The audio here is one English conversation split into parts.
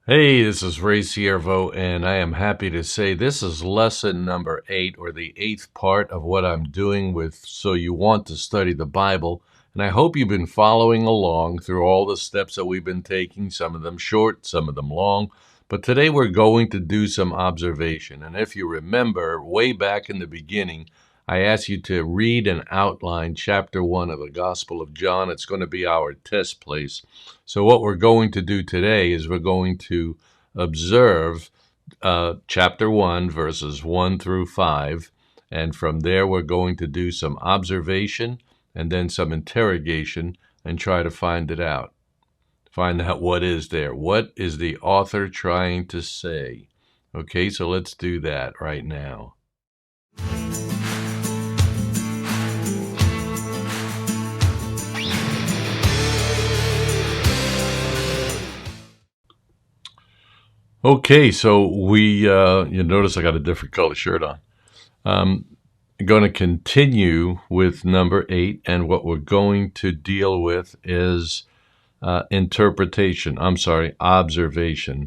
Hey, this is Ray Siervo, and I am happy to say this is lesson number 8, or the 8th part of what I'm doing with So You Want to Study the Bible. And I hope you've been following along through all the steps that we've been taking, some of them short, some of them long. But today we're going to do some observation. And if you remember, way back in the beginning, I asked you to read and outline chapter 1 of the Gospel of John. It's going to be our test place. So what we're going to do today is we're going to observe chapter 1, verses 1 through 5. And from there, we're going to do some observation and then some interrogation and try to find it out. Find out what is there. What is the author trying to say? Okay, so let's do that right now. Okay, so you notice I got a different color shirt on. I'm going to continue with number 8, and what we're going to deal with is observation.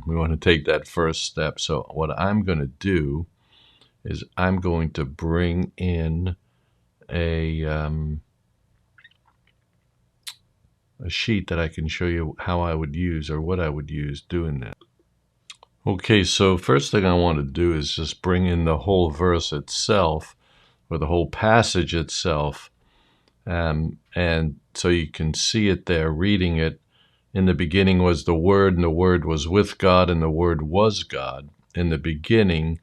We want to take that first step. So what I'm going to do is I'm going to bring in a sheet that I can show you how I would use or what I would use doing that. Okay, so first thing I want to do is just bring in the whole verse itself, or the whole passage itself, and so you can see it there, reading it. In the beginning was the Word, and the Word was with God, and the Word was God. In the beginning,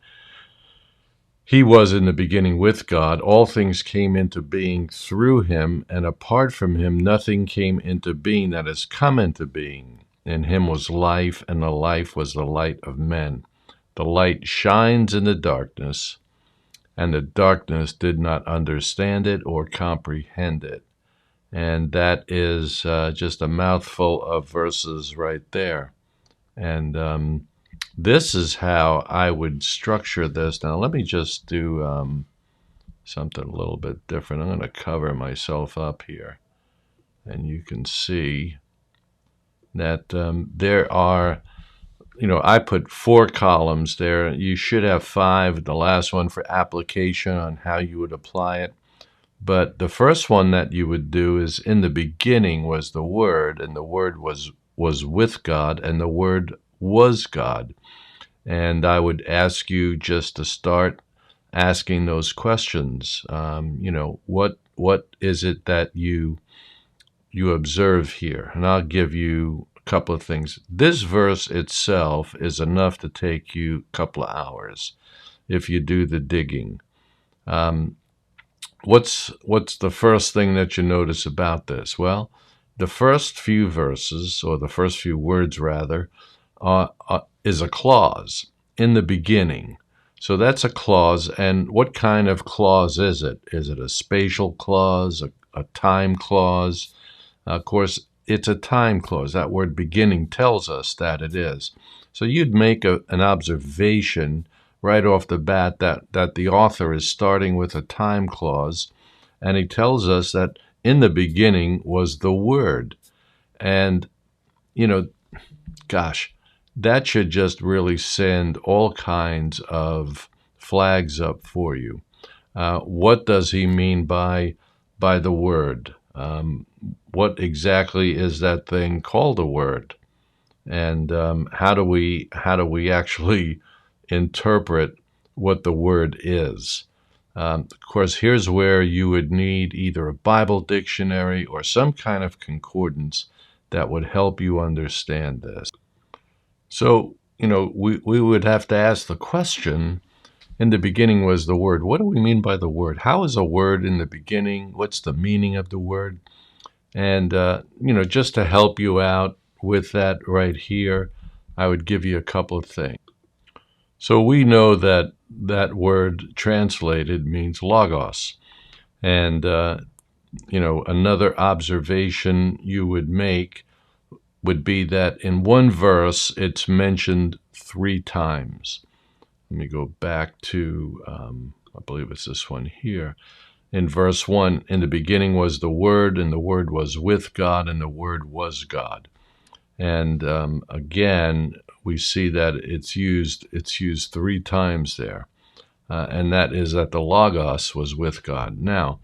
He was in the beginning with God. All things came into being through Him, and apart from Him, nothing came into being that has come into being. In Him was life, and the life was the light of men. The light shines in the darkness, and the darkness did not understand it or comprehend it. And that is just a mouthful of verses right there. And this is how I would structure this. Now, let me just do something a little bit different. I'm going to cover myself up here. And you can see that there are, I put 4 columns there. You should have 5. The last one for application on how you would apply it. But the first one that you would do is, in the beginning was the Word, and the Word was with God, and the Word was God. And I would ask you just to start asking those questions. What is it that you observe here? And I'll give you a couple of things. This verse itself is enough to take you a couple of hours if you do the digging. What's the first thing that you notice about this? Well, the first few verses, or the first few words rather, is a clause, in the beginning. So that's a clause, and what kind of clause is it? Is it a spatial clause, a time clause? Of course, it's a time clause. That word beginning tells us that it is. So you'd make an observation right off the bat that the author is starting with a time clause, and he tells us that in the beginning was the Word. And, gosh, that should just really send all kinds of flags up for you. What does he mean by the Word? What exactly is that thing called a word? And how do we actually interpret what the word is? Of course, here's where you would need either a Bible dictionary or some kind of concordance that would help you understand this. So, we would have to ask the question, in the beginning was the Word. What do we mean by the Word? How is a word in the beginning? What's the meaning of the word? And, just to help you out with that right here, I would give you a couple of things. So we know that that word translated means logos. And, another observation you would make would be that in one verse, it's mentioned 3 times. Let me go back to, I believe it's this one here. In verse 1, in the beginning was the Word, and the Word was with God, and the Word was God. And again, we see that it's used 3 times there, and that is that the Logos was with God. Now,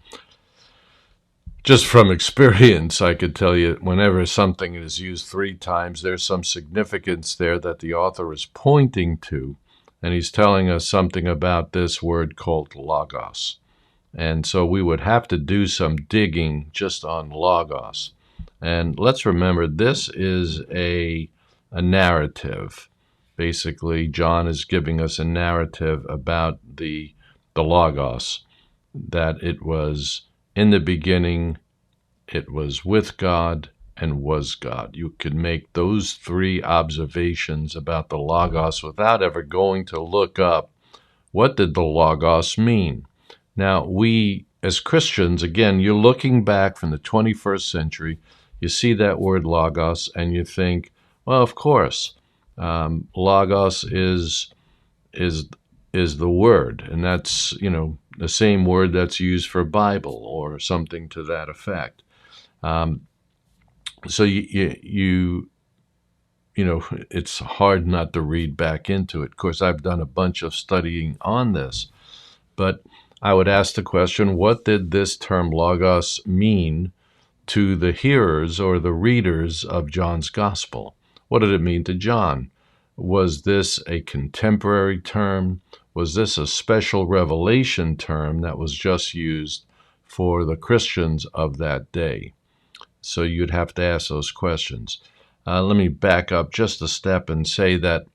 just from experience, I could tell you whenever something is used 3 times, there's some significance there that the author is pointing to, and he's telling us something about this word called Logos. And so we would have to do some digging just on Logos. And let's remember, this is a narrative. Basically, John is giving us a narrative about the Logos, that it was in the beginning, it was with God, and was God. You could make those 3 observations about the Logos without ever going to look up what did the Logos mean. Now, we as Christians, again, you're looking back from the 21st century, you see that word Logos, and you think, well, of course, Logos is the word, and that's, the same word that's used for Bible or something to that effect. So it's hard not to read back into it. Of course, I've done a bunch of studying on this, but I would ask the question, what did this term Logos mean to the hearers or the readers of John's Gospel? What did it mean to John? Was this a contemporary term? Was this a special revelation term that was just used for the Christians of that day? So you'd have to ask those questions. Let me back up just a step and say that,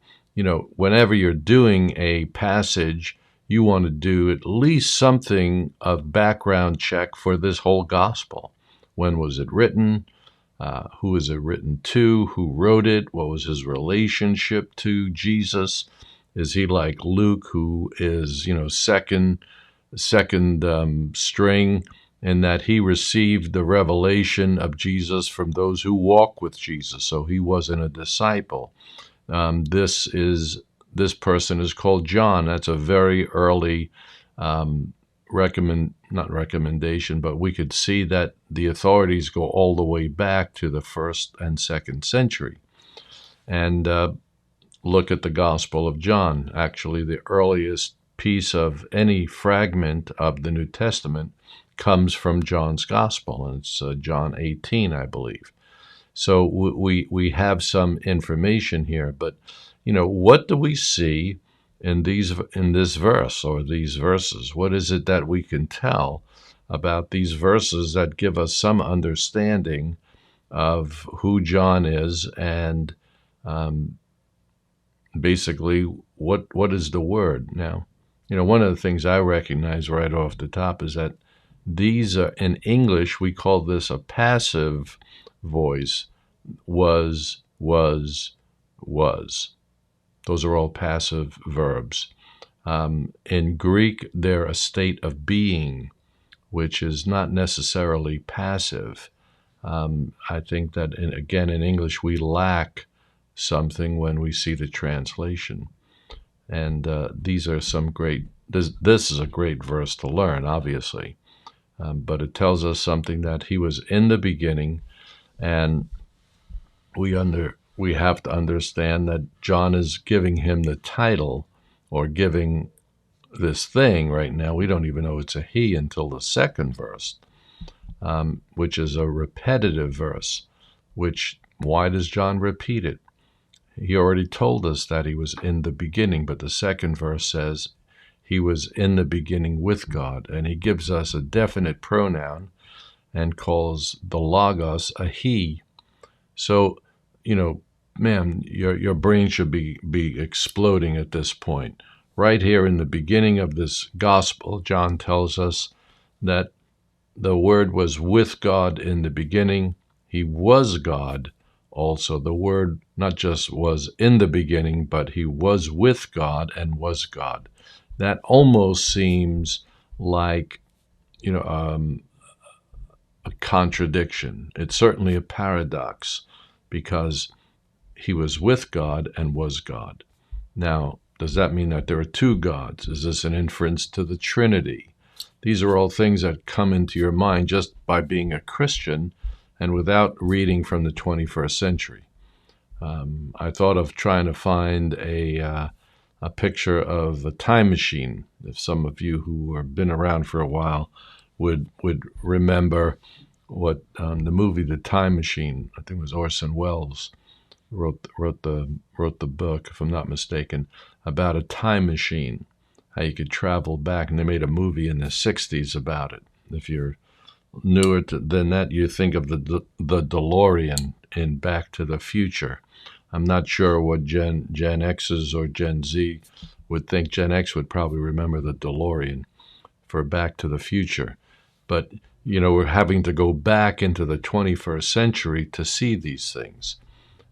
whenever you're doing a passage, you want to do at least something of background check for this whole gospel. When was it written? Who is it written to? Who wrote it? What was his relationship to Jesus? Is he like Luke, who is, second string, in that he received the revelation of Jesus from those who walk with Jesus, so he wasn't a disciple. This person is called John. That's a very early not recommendation, but we could see that the authorities go all the way back to the 1st and 2nd century. And look at the Gospel of John. Actually, the earliest piece of any fragment of the New Testament comes from John's Gospel, and it's John 18, I believe. So we have some information here, but what do we see in this verse or these verses? What is it that we can tell about these verses that give us some understanding of who John is, and basically what is the word? Now, one of the things I recognize right off the top is that these are, in English, we call this a passive voice. Was. Those are all passive verbs. In Greek, they're a state of being, which is not necessarily passive. I think that, in English, we lack something when we see the translation. And these are some great, this is a great verse to learn, obviously. But it tells us something, that he was in the beginning, and we have to understand that John is giving him the title, or giving this thing right now. We don't even know it's a he until the 2nd verse, which is a repetitive verse. Why does John repeat it? He already told us that he was in the beginning, but the 2nd verse says he was in the beginning with God, and he gives us a definite pronoun and calls the Logos a he. So, man, your brain should be exploding at this point. Right here in the beginning of this gospel, John tells us that the Word was with God in the beginning. He was God also. The Word not just was in the beginning, but he was with God and was God. That almost seems like, a contradiction. It's certainly a paradox, because he was with God and was God. Now, does that mean that there are 2 gods? Is this an inference to the Trinity? These are all things that come into your mind just by being a Christian and without reading from the 21st century. I thought of trying to find a picture of a time machine. If some of you who have been around for a while would remember what the movie The Time Machine, I think it was Orson Welles wrote the book, if I'm not mistaken, about a time machine, how you could travel back, and they made a movie in the '60s about it. If you're newer than that, you think of the DeLorean in Back to the Future. I'm not sure what Gen X's or Gen Z would think. Gen X would probably remember the DeLorean for Back to the Future. But, we're having to go back into the 21st century to see these things.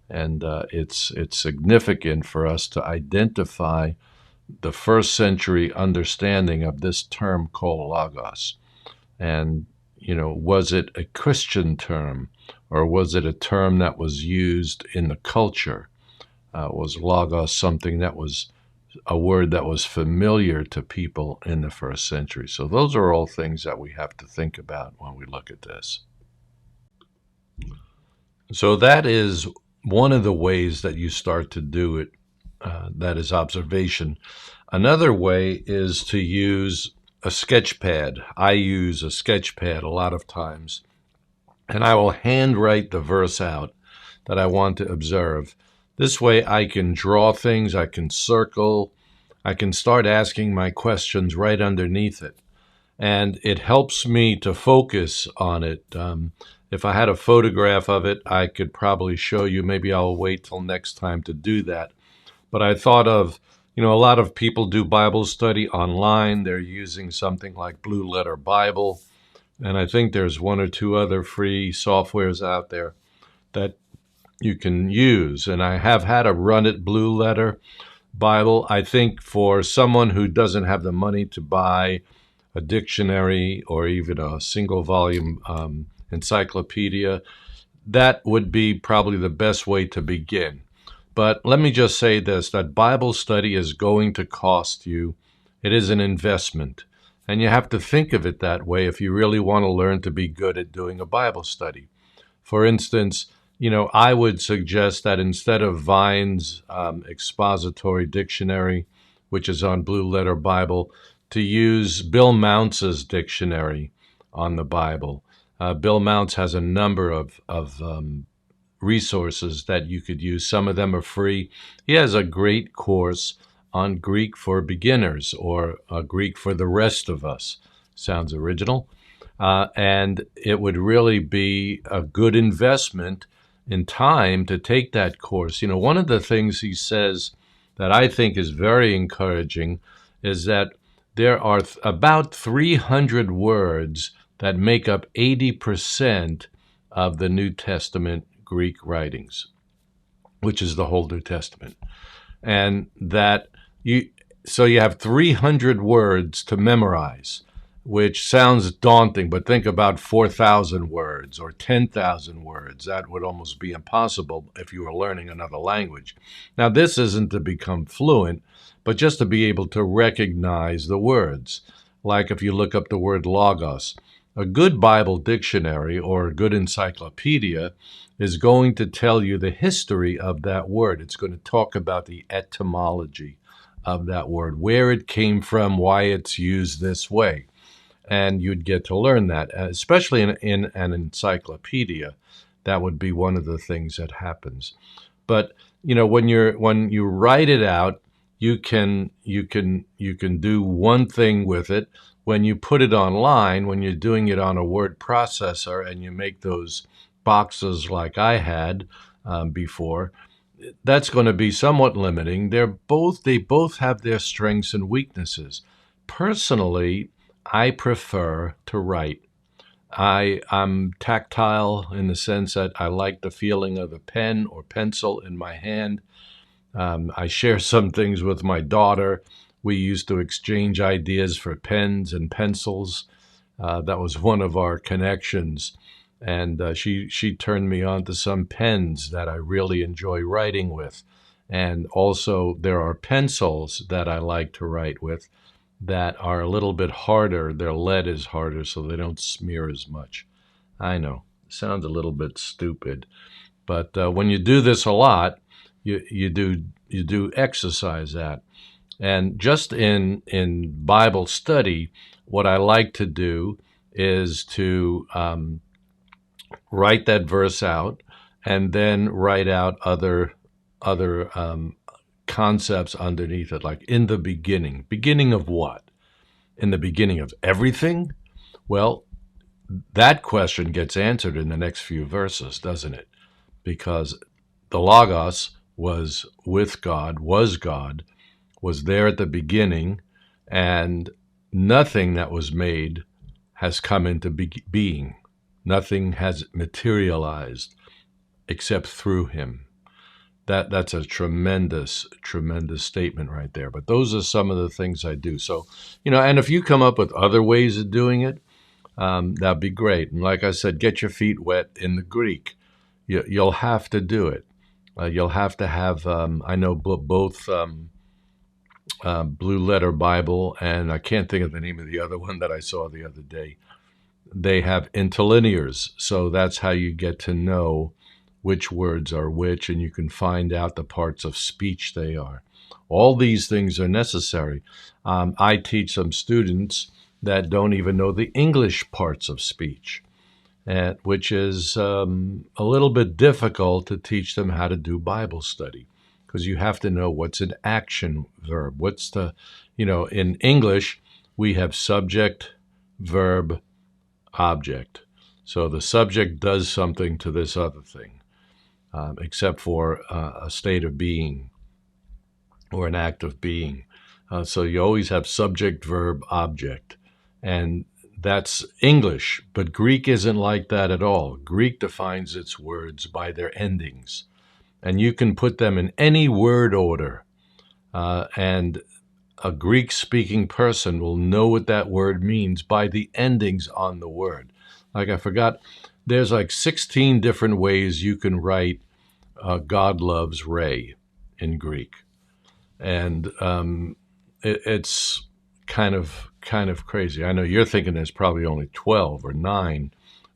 And it's significant for us to identify the first century understanding of this term called logos. And, was it a Christian term, or was it a term that was used in the culture? Was logos something that was a word that was familiar to people in the first century? So those are all things that we have to think about when we look at this. So that is one of the ways that you start to do it. That is observation. Another way is to use a sketch pad. I use a sketch pad a lot of times, and I will handwrite the verse out that I want to observe. This way I can draw things, I can circle, I can start asking my questions right underneath it. And it helps me to focus on it. If I had a photograph of it, I could probably show you. Maybe I'll wait till next time to do that. But I thought of, a lot of people do Bible study online. They're using something like Blue Letter Bible. And I think there's one or two other free softwares out there that you can use. And I have had a run at Blue Letter Bible. I think for someone who doesn't have the money to buy a dictionary or even a single volume encyclopedia, that would be probably the best way to begin. But let me just say this, that Bible study is going to cost you. It is an investment. And you have to think of it that way if you really want to learn to be good at doing a Bible study. For instance, I would suggest that instead of Vine's expository dictionary, which is on Blue Letter Bible, to use Bill Mounce's dictionary on the Bible. Bill Mounce has a number of resources that you could use. Some of them are free. He has a great course on Greek for beginners, or Greek for the rest of us. Sounds original. And it would really be a good investment in time to take that course. One of the things he says that I think is very encouraging is that there are about 300 words that make up 80% of the New Testament Greek writings, which is the whole New Testament. And that you have 300 words to memorize, which sounds daunting, but think about 4,000 words or 10,000 words. That would almost be impossible if you were learning another language. Now, this isn't to become fluent, but just to be able to recognize the words. Like if you look up the word logos, a good Bible dictionary or a good encyclopedia is going to tell you the history of that word. It's going to talk about the etymology of that word, where it came from, why it's used this way. And you'd get to learn that, especially in an encyclopedia. That would be one of the things that happens. But when you write it out, you can do one thing with it. When you put it online, when you're doing it on a word processor and you make those boxes like I had before, that's going to be somewhat limiting. They both have their strengths and weaknesses. Personally, I prefer to write. I'm tactile in the sense that I like the feeling of a pen or pencil in my hand. I share some things with my daughter. We used to exchange ideas for pens and pencils. That was one of our connections. And she turned me on to some pens that I really enjoy writing with. And also there are pencils that I like to write with that are a little bit harder. Their lead is harder, so they don't smear as much. I know, sounds a little bit stupid, But when you do this a lot, you do exercise that. And just in Bible study, what I like to do is to write that verse out and then write out other concepts underneath it, like in the beginning. Beginning of what? In the beginning of everything? Well, that question gets answered in the next few verses, doesn't it? Because the Logos was with God, was there at the beginning, and nothing that was made has come into being. Nothing has materialized except through him. That's a tremendous statement right there. But those are some of the things I do. So, and if you come up with other ways of doing it, that'd be great. And like I said, get your feet wet in the Greek. You'll have to do it. You'll have to have, I know both Blue Letter Bible, and I can't think of the name of the other one that I saw the other day. They have interlinears, so that's how you get to know which words are which, and you can find out the parts of speech they are. All these things are necessary. I teach some students that don't even know the English parts of speech, which is a little bit difficult to teach them how to do Bible study, because you have to know what's an action verb. What's the, in English, we have subject, verb, object. So the subject does something to this other thing, except for a state of being or an act of being. So you always have subject, verb, object. And that's English, but Greek isn't like that at all. Greek defines its words by their endings. And you can put them in any word order. And a Greek-speaking person will know what that word means by the endings on the word. Like I forgot, there's like 16 different ways you can write God loves Ray in Greek. And it's kind of crazy. I know you're thinking there's probably only 12 or 9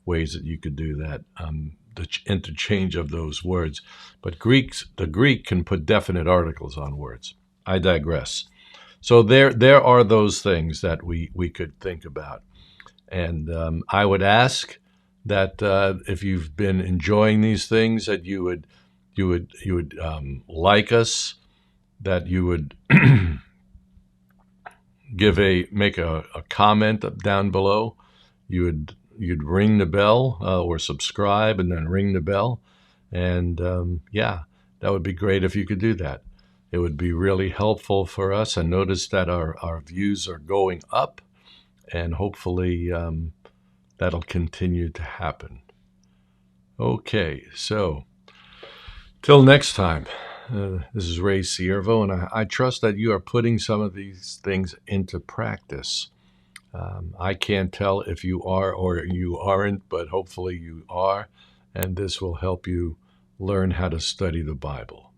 ways that you could do that, the interchange of those words. But the Greek can put definite articles on words. I digress. So there are those things that we could think about. And I would ask that if you've been enjoying these things, that you would like us, that you would make a comment down below. You'd ring the bell or subscribe and then ring the bell. And that would be great if you could do that. It would be really helpful for us. And notice that our views are going up, and hopefully that'll continue to happen. Okay, so till next time. This is Ray Ciervo, and I trust that you are putting some of these things into practice. I can't tell if you are or you aren't, but hopefully you are, and this will help you learn how to study the Bible.